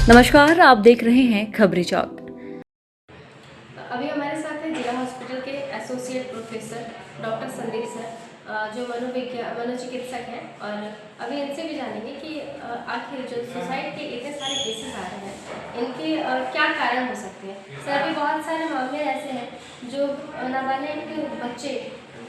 नमस्कार, आप देख रहे हैं खबरी चौक। अभी हमारे साथ है जिला हॉस्पिटल के associate professor doctor Sandeep sir, जो मनोचिकित्सक हैं। और अभी इनसे भी जानेंगे कि आखिर जो सुसाइड के इतने सारे केसेस आ रहे हैं, इनके क्या कारण हो सकते हैं। सर, अभी बहुत सारे मामले ऐसे हैं जो नाबालिग बच्चे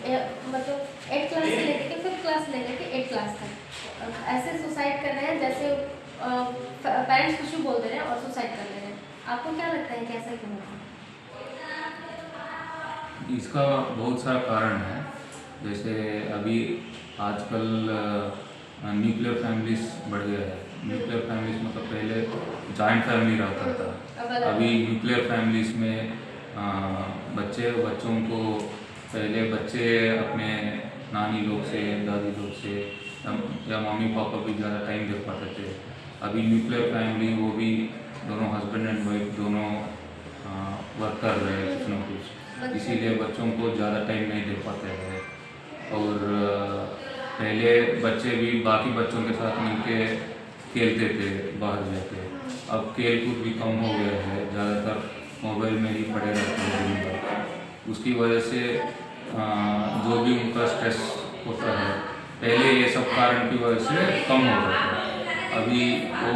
मतलब 8 क्लास से लेकर के 5th क्लास से लेकर के 8 क्लास तक ऐसे सुसाइड कर रहे हैं, जैसे पेरेंट्स कुछ भी बोल दे रहे हैं और सुसाइड कर ले रहे हैं। आपको क्या लगता है कि ऐसा क्यों होता है? इसका बहुत सारा कारण है। जैसे अभी आजकल न्यूक्लियर फैमिलीज बढ़ गया है। न्यूक्लियर फैमिलीज मतलब पहले जॉइंट फैमिली रहता था। अभी न्यूक्लियर फैमिलीज में बच्चों को पहले बच्चे अपने नानी लोग से, दादी लोग से या मम्मी पापा भी ज़्यादा टाइम दे पाते थे। अभी न्यूक्लियर फैमिली, वो भी दोनों हस्बैंड एंड वाइफ दोनों वर्क कर रहे हैं कुछ ना कुछ, इसीलिए बच्चों को ज़्यादा टाइम नहीं दे पाते हैं। और पहले बच्चे भी बाकी बच्चों के साथ मिलके खेलते थे, बाहर जाके। अब खेल कूद भी कम हो गया है, ज़्यादातर मोबाइल में ही पड़े रहते हैं दिन भर। उसकी वजह से जो भी उनका स्ट्रेस होता है, पहले ये सब कारण की वजह से कम होता था। अभी वो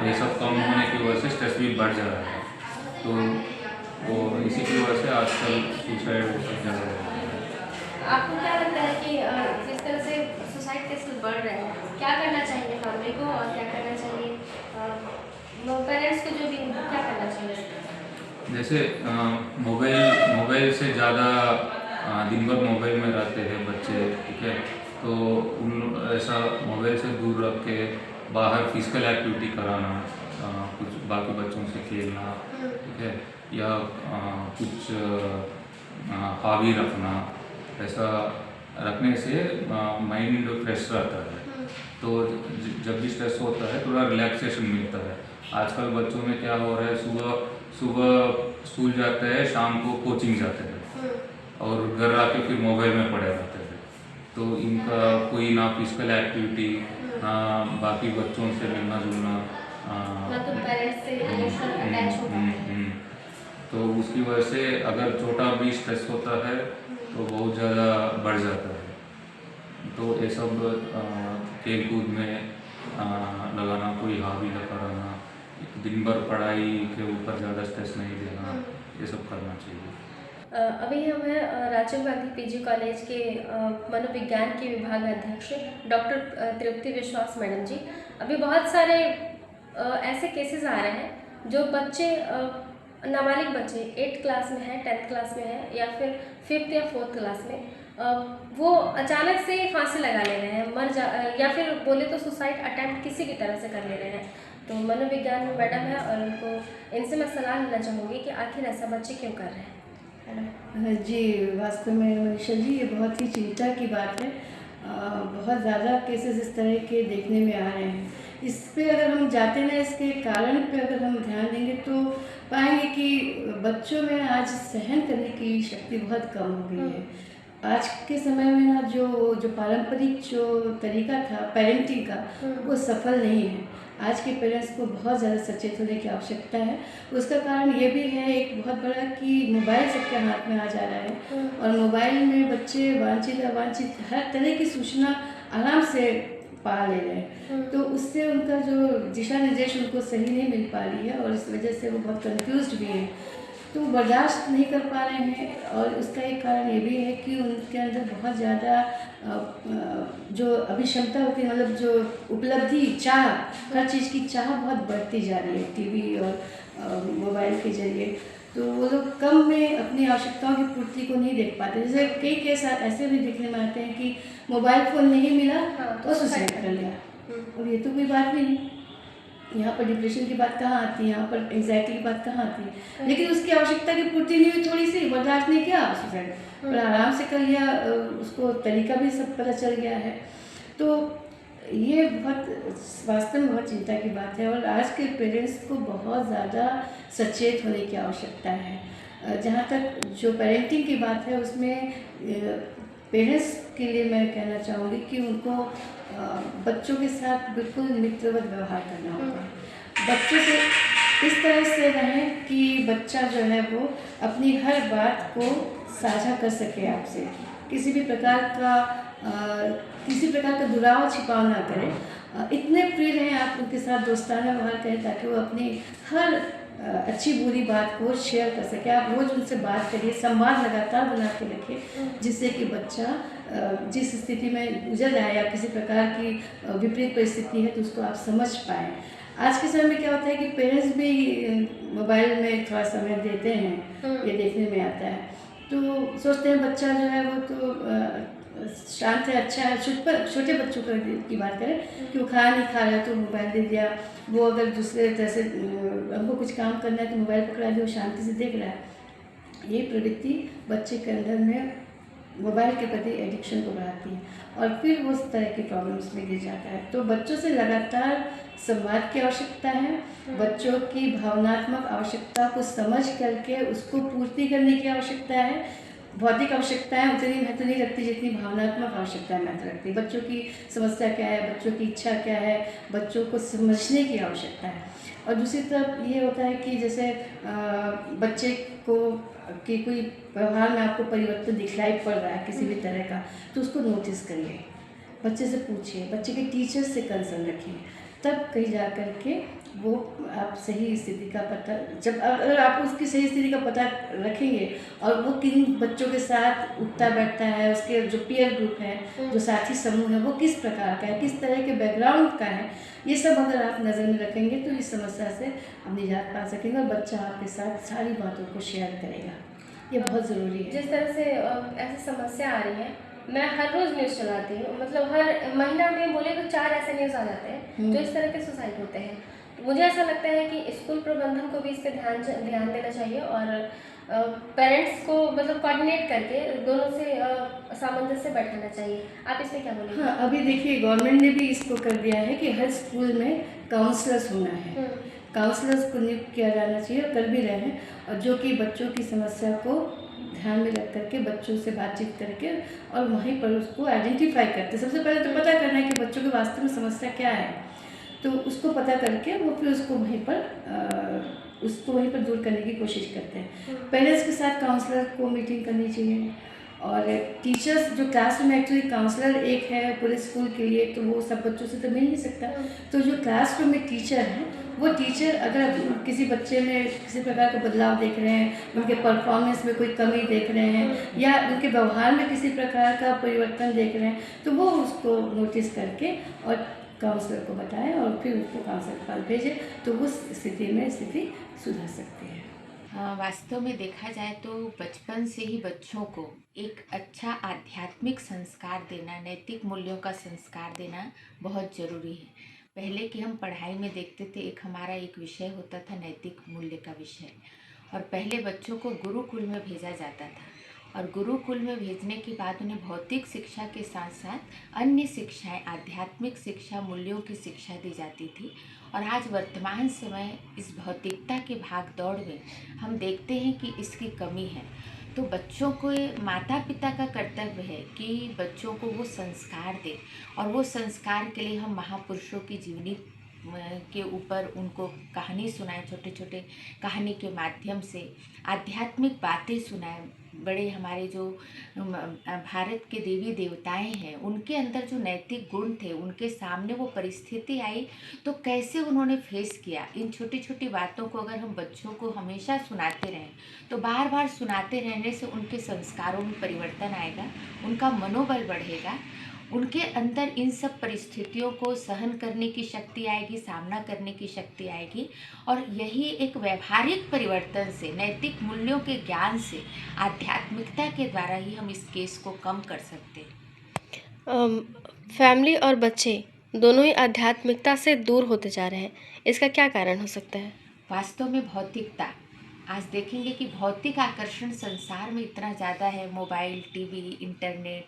ये सब कम होने की वजह से स्ट्रेस भी बढ़ जा रहा है। तो वो इसी की वजह से आजकल सुसाइड ज़्यादा हो रहा है। आपको क्या लगता है कि जिस तरह से सुसाइड केसेस बढ़ रहे हैं, क्या करना चाहिए फैमिली को और क्या करना चाहिए पेरेंट्स को, जो भी क्या करना चाहिए? जैसे मोबाइल से ज़्यादा दिन भर मोबाइल में रहते हैं बच्चे, ठीक है। तो ऐसा मोबाइल से दूर रख के बाहर फिजिकल एक्टिविटी कराना, कुछ बाकी बच्चों से खेलना, ठीक है, या कुछ हॉबी रखना। ऐसा रखने से माइंड फ्रेश रहता है। तो जब भी स्ट्रेस होता है थोड़ा रिलैक्सेशन मिलता है। आजकल बच्चों में क्या हो रहा है, सुबह सुबह स्कूल जाते हैं, शाम को कोचिंग जाते हैं और घर आके फिर मोबाइल में पड़े रहते हैं। तो इनका कोई ना फिजिकल एक्टिविटी, ना बाकी बच्चों से मिलना जुलना, ना तो पेरेंट्स से इमोशनल अटैच हो पाते हैं। तो उसकी वजह से अगर छोटा भी स्ट्रेस होता है तो बहुत ज़्यादा बढ़ जाता है। तो ये सब खेल कूद में लगाना, कोई हॉबी लगा रहना, दिन भर पढ़ाई के ऊपर ज़्यादा स्ट्रेस नहीं देना, ये सब करना चाहिए। अभी हम हैं राजीव गांधी पीजी कॉलेज के मनोविज्ञान के विभाग अध्यक्ष डॉक्टर तृप्ति विश्वास मैडम जी। अभी बहुत सारे ऐसे केसेस आ रहे हैं जो बच्चे नाबालिग बच्चे 8th क्लास में हैं, 10th क्लास में हैं, या फिर 5th या 4th क्लास में वो अचानक से फांसी लगा ले रहे हैं, या फिर बोले तो सुसाइड अटैम्प्ट किसी भी तरह से कर ले रहे हैं। तो मनोविज्ञान में मैडम है और उनको इनसे मैं सलाह लेना चाहूँगी कि आखिर ऐसा बच्चे क्यों कर रहे हैं। जी, वास्तव में मनीषा जी, ये बहुत ही चिंता की बात है। बहुत ज़्यादा केसेस इस तरह के देखने में आ रहे हैं। इस पे अगर हम जाते ना, इसके कारण पे अगर हम ध्यान देंगे तो पाएंगे कि बच्चों में आज सहन करने की शक्ति बहुत कम हो गई है। आज के समय में ना जो पारंपरिक जो तरीका था पेरेंटिंग का, वो सफल नहीं है। आज के पेरेंट्स को बहुत ज़्यादा सचेत होने की आवश्यकता है। उसका कारण ये भी है एक बहुत बड़ा कि मोबाइल सबके हाथ में आ जा रहा है और मोबाइल में बच्चे वांछित अवांछित हर तरह की सूचना आराम से पा ले रहे हैं। तो उससे उनका जो दिशा निर्देश उनको सही नहीं मिल पा रही है और इस वजह से वो बहुत कंफ्यूज्ड भी हैं। तो बर्दाश्त नहीं कर पा रहे हैं और उसका एक कारण ये भी है कि उनके अंदर बहुत ज़्यादा जो अभिक्षमता होती है, मतलब जो उपलब्धि चाह, हर चीज़ की चाह बहुत बढ़ती जा रही है टीवी और मोबाइल के जरिए। तो वो लोग कम में अपनी आवश्यकताओं की पूर्ति को नहीं देख पाते। जैसे कई केस ऐसे भी देखने में आते हैं कि मोबाइल फ़ोन नहीं मिला तो सुसाइड कर लिया। और ये तो कोई बात नहीं, यहाँ पर डिप्रेशन की बात कहाँ आती है, यहाँ पर एंग्जाइटी की बात कहाँ आती है। लेकिन उसकी आवश्यकता की पूर्ति नहीं हुई, थोड़ी सी बर्दाश्त नहीं किया, सुसाइड और आराम से कर लिया। उसको तरीका भी सब पता चल गया है। तो ये बहुत वास्तव में बहुत चिंता की बात है और आज के पेरेंट्स को बहुत ज़्यादा सचेत होने की आवश्यकता है। जहाँ तक जो पेरेंटिंग की बात है, उसमें पेरेंट्स के लिए मैं कहना चाहूँगी कि उनको बच्चों के साथ बिल्कुल मित्रवत व्यवहार करना होगा। बच्चों से इस तरह से रहें कि बच्चा जो है वो अपनी हर बात को साझा कर सके आपसे, किसी भी प्रकार का किसी प्रकार का दुराव छिपाव ना करें। इतने प्रिय रहें आप उनके साथ, दोस्ताना व्यवहार करें ताकि वो अपनी हर अच्छी बुरी बात को शेयर कर सके। आप रोज़ उनसे बात करिए, संवाद लगातार बना के रखिए, जिससे कि बच्चा जिस स्थिति में गुजर रहा है या किसी प्रकार की विपरीत परिस्थिति है तो उसको आप समझ पाएँ। आज के समय में क्या होता है कि पेरेंट्स भी मोबाइल में थोड़ा समय देते हैं, ये देखने में आता है, तो सोचते हैं बच्चा जो है वो तो शांत है, अच्छा है। छोटे बच्चों की बात करें कि वो खाना नहीं खा रहा है तो मोबाइल दे दिया, वो अगर दूसरे तरह से हमको कुछ काम करना है तो मोबाइल पकड़ा दिया, वो शांति से देख रहा है। ये प्रवृत्ति बच्चे के अंदर में मोबाइल के प्रति एडिक्शन को बढ़ाती है और फिर वो उस तरह की प्रॉब्लम्स में गिर जाता है। तो बच्चों से लगातार संवाद की आवश्यकता है, बच्चों की भावनात्मक आवश्यकता को समझ करके उसको पूर्ति करने की आवश्यकता है। भौतिक आवश्यकताएं उतनी महत्व नहीं रखती जितनी भावनात्मक आवश्यकताएं महत्व रखती है। बच्चों की समस्या क्या है, बच्चों की इच्छा क्या है, बच्चों को समझने की आवश्यकता है। और दूसरी तरफ ये होता है कि जैसे बच्चे को कि कोई व्यवहार में आपको परिवर्तन दिखलाई पड़ रहा है किसी भी तरह का, तो उसको नोटिस करिए, बच्चे से पूछिए, बच्चे के टीचर से कंसर्न रखिए, तब कहीं जा कर के वो आप सही स्थिति का पता, जब अगर आप उसकी सही स्थिति का पता रखेंगे और वो किन बच्चों के साथ उठता बैठता है, उसके जो पीयर ग्रुप है, जो साथी समूह है, वो किस प्रकार का है, किस तरह के बैकग्राउंड का है, ये सब अगर आप नज़र में रखेंगे तो इस समस्या से आप निजात पा सकेंगे और बच्चा आपके साथ सारी बातों को शेयर करेगा। ये बहुत ज़रूरी है। जिस तरह से ऐसी समस्या आ रही है, मैं हर रोज़ न्यूज़ चलाती हूँ, मतलब हर महीना में बोले तो 4 ऐसे न्यूज़ आ जाते हैं जो इस तरह के सुसाइड होते हैं। मुझे ऐसा लगता है कि स्कूल प्रबंधन को भी इस पर ध्यान देना चाहिए और पेरेंट्स को मतलब कोऑर्डिनेट करके दोनों से सामंजस्य बैठाना चाहिए। आप इसमें क्या बोलेंगे? हाँ, अभी देखिए गवर्नमेंट ने भी इसको कर दिया है कि हर स्कूल में काउंसलर्स होना है। काउंसलर्स को नियुक्त किया जाना चाहिए और कर भी रहे हैं, और जो कि बच्चों की समस्या को ध्यान में रख करके बच्चों से बातचीत करके और वहीं पर उसको आइडेंटिफाई करते। सबसे पहले तो पता करना है कि बच्चों की वास्तव में समस्या क्या है, तो उसको पता करके वो फिर उसको वहीं पर दूर करने की कोशिश करते हैं। पेरेंट्स के साथ काउंसलर को मीटिंग करनी चाहिए, और टीचर्स जो क्लासरूम में एक्चुअली काउंसलर एक है पूरे स्कूल के लिए, तो वो सब बच्चों से तो मिल नहीं सकता, तो जो क्लासरूम में टीचर हैं वो टीचर अगर किसी बच्चे में किसी प्रकार का बदलाव देख रहे हैं, उनके परफॉर्मेंस में कोई कमी देख रहे हैं या उनके व्यवहार में किसी प्रकार का परिवर्तन देख रहे हैं, तो वो उसको नोटिस करके और काउंसलर को बताएं और फिर उसको काउंसलर के पास भेजें, तो उस स्थिति में स्थिति सुधर सकती है। वास्तव में देखा जाए तो बचपन से ही बच्चों को एक अच्छा आध्यात्मिक संस्कार देना, नैतिक मूल्यों का संस्कार देना बहुत ज़रूरी है। पहले कि हम पढ़ाई में देखते थे, हमारा एक विषय होता था नैतिक मूल्य का विषय, और पहले बच्चों को गुरुकुल में भेजा जाता था, और गुरुकुल में भेजने के बाद उन्हें भौतिक शिक्षा के साथ साथ अन्य शिक्षाएं, आध्यात्मिक शिक्षा, मूल्यों की शिक्षा दी जाती थी। और आज वर्तमान समय इस भौतिकता के भाग दौड़ में हम देखते हैं कि इसकी कमी है। तो बच्चों को, माता पिता का कर्तव्य है कि बच्चों को वो संस्कार दे, और वो संस्कार के लिए हम महापुरुषों की जीवनी के ऊपर उनको कहानी सुनाएं, छोटे छोटे कहानी के माध्यम से आध्यात्मिक बातें सुनाएं। बड़े हमारे जो भारत के देवी देवताएं हैं, उनके अंदर जो नैतिक गुण थे, उनके सामने वो परिस्थिति आई तो कैसे उन्होंने फेस किया। इन छोटी छोटी बातों को अगर हम बच्चों को हमेशा सुनाते रहें तो बार बार सुनाते रहने से उनके संस्कारों में परिवर्तन आएगा, उनका मनोबल बढ़ेगा, उनके अंदर इन सब परिस्थितियों को सहन करने की शक्ति आएगी, सामना करने की शक्ति आएगी। और यही एक व्यवहारिक परिवर्तन से, नैतिक मूल्यों के ज्ञान से, आध्यात्मिकता के द्वारा ही हम इस केस को कम कर सकते हैं। फैमिली और बच्चे दोनों ही आध्यात्मिकता से दूर होते जा रहे हैं, इसका क्या कारण हो सकता है? वास्तव में भौतिकता, आज देखेंगे कि भौतिक आकर्षण संसार में इतना ज़्यादा है, मोबाइल, टीवी, इंटरनेट,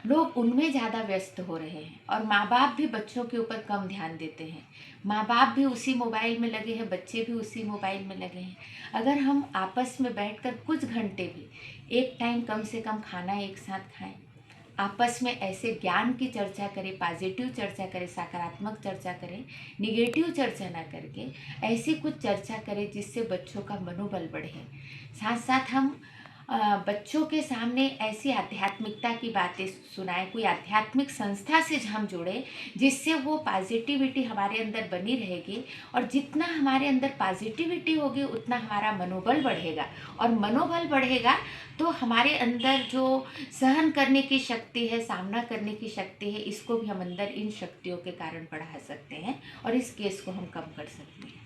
लोग उनमें ज़्यादा व्यस्त हो रहे हैं, और माँ बाप भी बच्चों के ऊपर कम ध्यान देते हैं। माँ बाप भी उसी मोबाइल में लगे हैं, बच्चे भी उसी मोबाइल में लगे हैं। अगर हम आपस में बैठकर कुछ घंटे भी एक टाइम कम से कम खाना एक साथ खाएं, आपस में ऐसे ज्ञान की चर्चा करें, पॉजिटिव चर्चा करें, सकारात्मक चर्चा करें, निगेटिव चर्चा ना करके ऐसी कुछ चर्चा करें जिससे बच्चों का मनोबल बढ़े। साथ साथ हम बच्चों के सामने ऐसी आध्यात्मिकता की बातें सुनाएं, कोई आध्यात्मिक संस्था से हम जुड़े जिससे वो पॉजिटिविटी हमारे अंदर बनी रहेगी, और जितना हमारे अंदर पॉजिटिविटी होगी उतना हमारा मनोबल बढ़ेगा, और मनोबल बढ़ेगा तो हमारे अंदर जो सहन करने की शक्ति है, सामना करने की शक्ति है, इसको भी हम अंदर इन शक्तियों के कारण बढ़ा सकते हैं और इस केस को हम कम कर सकते हैं।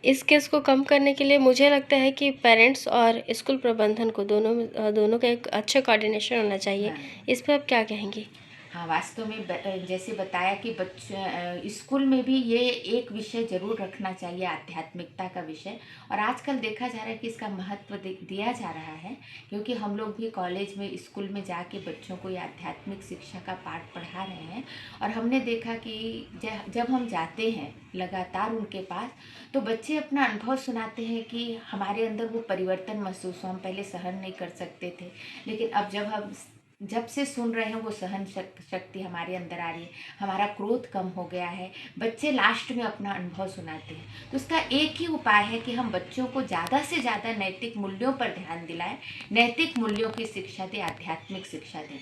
इस केस को कम करने के लिए मुझे लगता है कि पेरेंट्स और स्कूल प्रबंधन को दोनों का एक अच्छा कोऑर्डिनेशन होना चाहिए। हाँ। इस पर आप क्या कहेंगी? हाँ, वास्तव में जैसे बताया कि स्कूल में भी ये एक विषय जरूर रखना चाहिए, आध्यात्मिकता का विषय। और आजकल देखा जा रहा है कि इसका महत्व दिया जा रहा है, क्योंकि हम लोग भी कॉलेज में, स्कूल में जाके बच्चों को ये आध्यात्मिक शिक्षा का पाठ पढ़ा रहे हैं। और हमने देखा कि जब हम जाते हैं लगातार उनके पास, तो बच्चे अपना अनुभव सुनाते हैं कि हमारे अंदर वो परिवर्तन महसूस हो। हम पहले सहन नहीं कर सकते थे, लेकिन अब जब से सुन रहे हैं वो सहन शक्ति हमारे अंदर आ रही है, हमारा क्रोध कम हो गया है। बच्चे लास्ट में अपना अनुभव सुनाते हैं। तो उसका एक ही उपाय है कि हम बच्चों को ज़्यादा से ज़्यादा नैतिक मूल्यों पर ध्यान दिलाएं, नैतिक मूल्यों की शिक्षा दें, आध्यात्मिक शिक्षा दें।